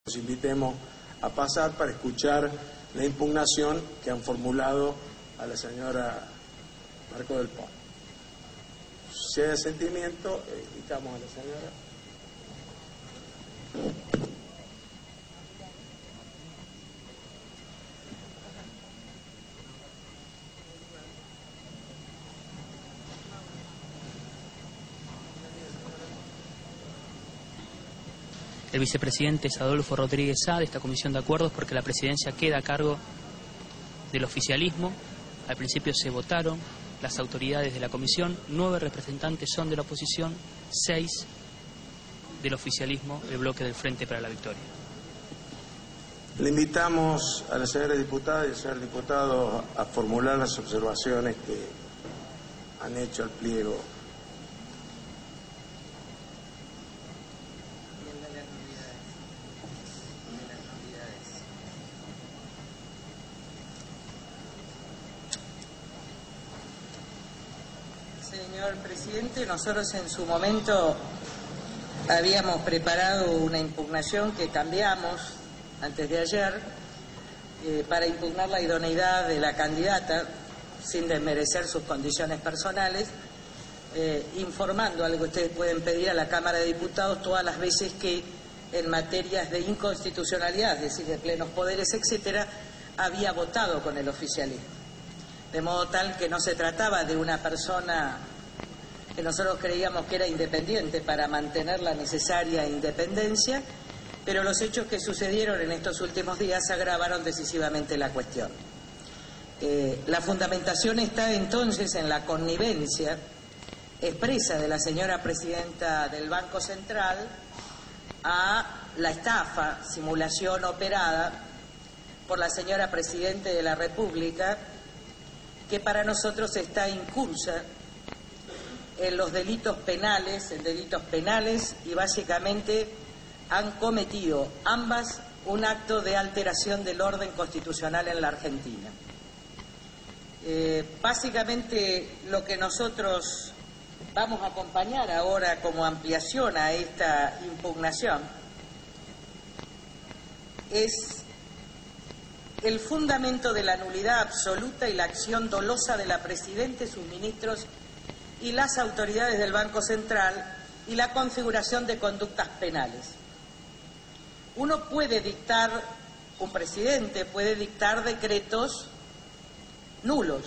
Los invitemos a pasar para escuchar la impugnación que han formulado a la señora Marco del Pont. Si hay asentimiento, invitamos a la señora. El vicepresidente es Adolfo Rodríguez Sá de esta comisión de acuerdos porque la presidencia queda a cargo del oficialismo. Al principio se votaron las autoridades de la comisión, 9 representantes son de la oposición, 6 del oficialismo, el bloque del Frente para la Victoria. Le invitamos a la señora diputada y al señor diputado a formular las observaciones que han hecho al pliego. Señor presidente, nosotros en su momento habíamos preparado una impugnación que cambiamos antes de ayer para impugnar la idoneidad de la candidata sin desmerecer sus condiciones personales, informando algo que ustedes pueden pedir a la Cámara de Diputados todas las veces que en materias de inconstitucionalidad, es decir, de plenos poderes, etcétera, había votado con el oficialismo. De modo tal que no se trataba de una persona que nosotros creíamos que era independiente para mantener la necesaria independencia, pero los hechos que sucedieron en estos últimos días agravaron decisivamente la cuestión. La fundamentación está entonces en la connivencia expresa de la señora presidenta del Banco Central a la estafa, simulación operada por la señora Presidente de la República, que para nosotros está incursa en los delitos penales, y básicamente han cometido ambas un acto de alteración del orden constitucional en la Argentina. Básicamente lo que nosotros vamos a acompañar ahora como ampliación a esta impugnación es el fundamento de la nulidad absoluta y la acción dolosa de la Presidenta, sus ministros y las autoridades del Banco Central y la configuración de conductas penales. Un presidente puede dictar decretos nulos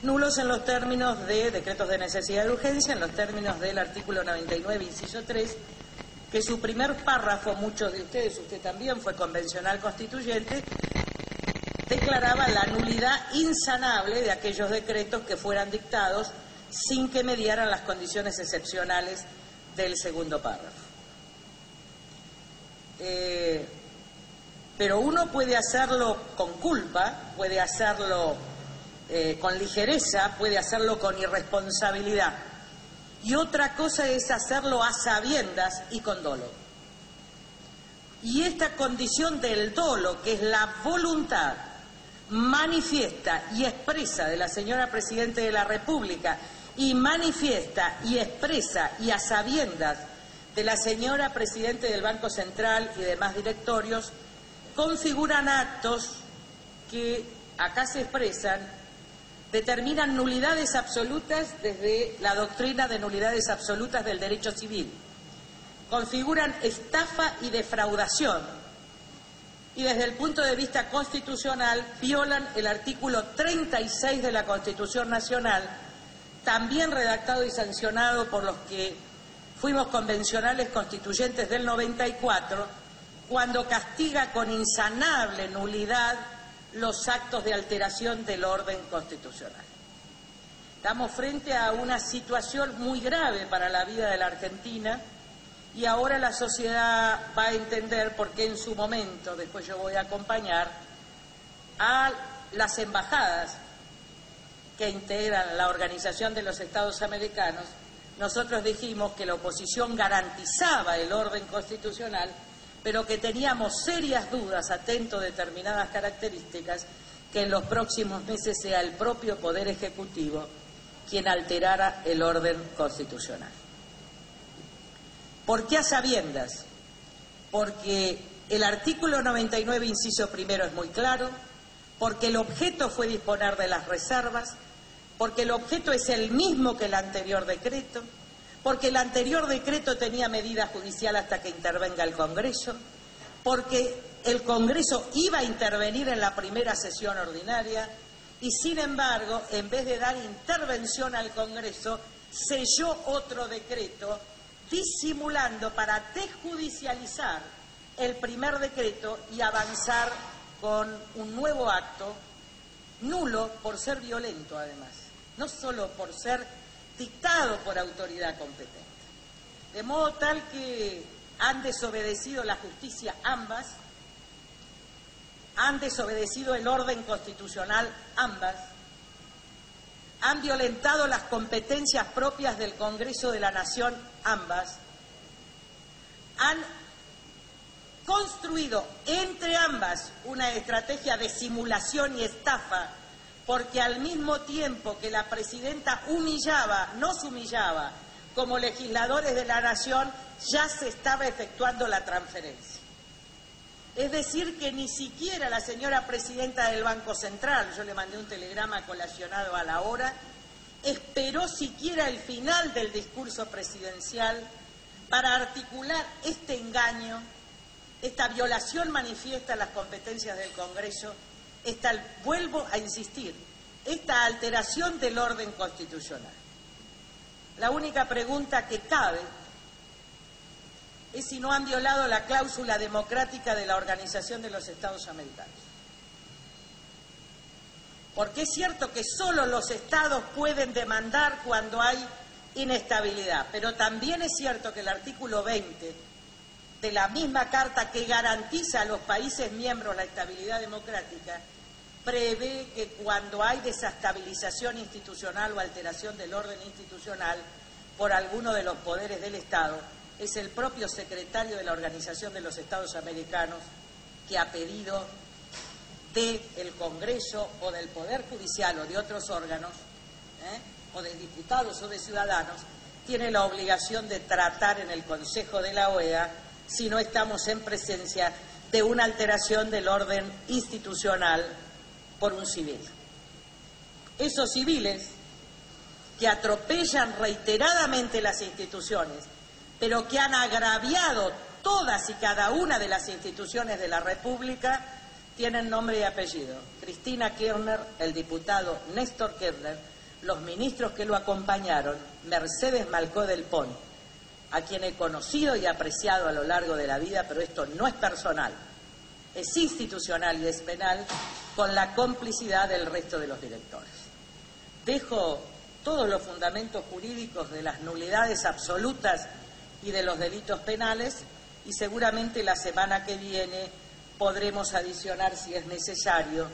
en los términos de decretos de necesidad de urgencia, en los términos del artículo 99, inciso 3, que su primer párrafo, muchos de ustedes, usted también fue convencional constituyente, declaraba la nulidad insanable de aquellos decretos que fueran dictados sin que mediaran las condiciones excepcionales del segundo párrafo. Pero uno puede hacerlo con culpa, puede hacerlo con ligereza, puede hacerlo con irresponsabilidad. Y otra cosa es hacerlo a sabiendas y con dolo. Y esta condición del dolo, que es la voluntad manifiesta y expresa de la señora Presidenta de la República, y manifiesta y expresa y a sabiendas de la señora Presidenta del Banco Central y demás directorios, configuran actos que acá se expresan, determinan nulidades absolutas desde la doctrina de nulidades absolutas del derecho civil, configuran estafa y defraudación, y desde el punto de vista constitucional violan el artículo 36 de la Constitución Nacional, también redactado y sancionado por los que fuimos convencionales constituyentes del 94, cuando castiga con insanable nulidad los actos de alteración del orden constitucional. Estamos frente a una situación muy grave para la vida de la Argentina y ahora la sociedad va a entender por qué en su momento, después yo voy a acompañar, a las embajadas que integran la Organización de los Estados Americanos, nosotros dijimos que la oposición garantizaba el orden constitucional, pero que teníamos serias dudas, atento a determinadas características, que en los próximos meses sea el propio Poder Ejecutivo quien alterara el orden constitucional. ¿Por qué a sabiendas? Porque El artículo 99, inciso primero, es muy claro, porque el objeto fue disponer de las reservas, porque el objeto es el mismo que el anterior decreto, porque el anterior decreto tenía medida judicial hasta que intervenga el Congreso, porque el Congreso iba a intervenir en la primera sesión ordinaria y, sin embargo, en vez de dar intervención al Congreso, selló otro decreto disimulando para desjudicializar el primer decreto y avanzar con un nuevo acto nulo por ser violento, además, no solo por ser dictado por autoridad competente. De modo tal que han desobedecido la justicia ambas, han desobedecido el orden constitucional ambas, han violentado las competencias propias del Congreso de la Nación ambas, han construido entre ambas una estrategia de simulación y estafa, porque al mismo tiempo que la presidenta nos humillaba como legisladores de la Nación, ya se estaba efectuando la transferencia. Es decir, que ni siquiera la señora presidenta del Banco Central, yo le mandé un telegrama colacionado a la hora, esperó siquiera el final del discurso presidencial para articular este engaño, esta violación manifiesta a las competencias del Congreso, vuelvo a insistir, esta alteración del orden constitucional. La única pregunta que cabe es si no han violado la cláusula democrática de la Organización de los Estados Americanos. Porque es cierto que solo los Estados pueden demandar cuando hay inestabilidad, pero también es cierto que el artículo 20 de la misma Carta que garantiza a los países miembros la estabilidad democrática prevé que cuando hay desestabilización institucional o alteración del orden institucional por alguno de los poderes del Estado, es el propio secretario de la Organización de los Estados Americanos que a pedido del Congreso o del Poder Judicial o de otros órganos, o de diputados o de ciudadanos, tiene la obligación de tratar en el Consejo de la OEA si no estamos en presencia de una alteración del orden institucional por un civil. Esos civiles que atropellan reiteradamente las instituciones, pero que han agraviado todas y cada una de las instituciones de la República, tienen nombre y apellido. Cristina Kirchner, el diputado Néstor Kirchner, los ministros que lo acompañaron, Mercedes Malcó del Pont, a quien he conocido y apreciado a lo largo de la vida, pero esto no es personal, es institucional y es penal, con la complicidad del resto de los directores. Dejo todos los fundamentos jurídicos de las nulidades absolutas y de los delitos penales, y seguramente la semana que viene podremos adicionar, si es necesario,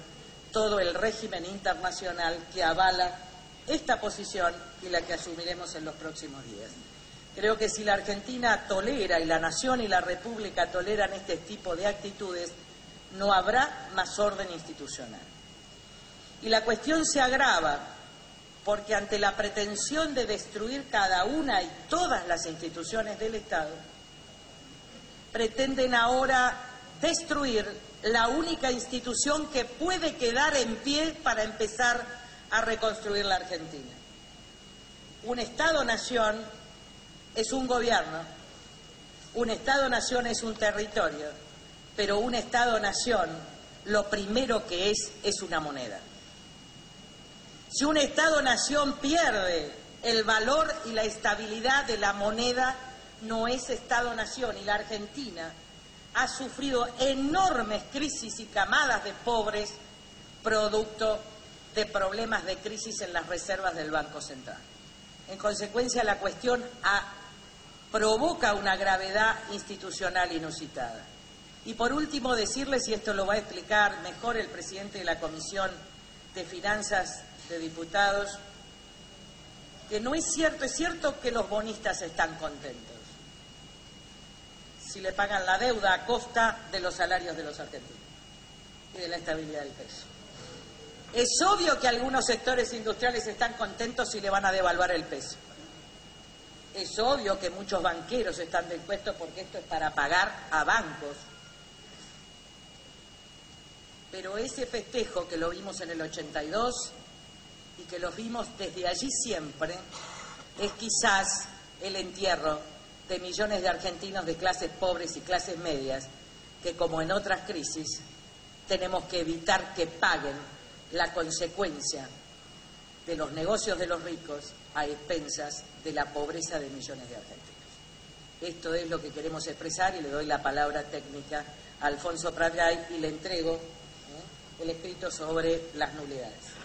todo el régimen internacional que avala esta posición y la que asumiremos en los próximos días. Creo que si la Argentina tolera, y la Nación y la República toleran este tipo de actitudes, no habrá más orden institucional. Y la cuestión se agrava porque ante la pretensión de destruir cada una y todas las instituciones del Estado, pretenden ahora destruir la única institución que puede quedar en pie para empezar a reconstruir la Argentina. Un Estado-nación es un gobierno, un Estado-nación es un territorio, pero un Estado-nación lo primero que es una moneda. Si un Estado-nación pierde el valor y la estabilidad de la moneda, no es Estado-nación, y la Argentina ha sufrido enormes crisis y camadas de pobres producto de problemas de crisis en las reservas del Banco Central. En consecuencia, la cuestión provoca una gravedad institucional inusitada. Y por último, decirles, y esto lo va a explicar mejor el presidente de la Comisión de Finanzas de Diputados, que no es cierto que los bonistas están contentos si le pagan la deuda a costa de los salarios de los argentinos y de la estabilidad del peso. Es obvio que algunos sectores industriales están contentos si le van a devaluar el peso. Es obvio que muchos banqueros están dispuestos, porque esto es para pagar a bancos, Pero ese festejo que lo vimos en el 82 y que los vimos desde allí siempre, es quizás el entierro de millones de argentinos de clases pobres y clases medias que, como en otras crisis, tenemos que evitar que paguen la consecuencia de los negocios de los ricos a expensas de la pobreza de millones de argentinos. Esto es lo que queremos expresar y le doy la palabra técnica a Alfonso Pratgay y le entrego el escrito sobre las nulidades.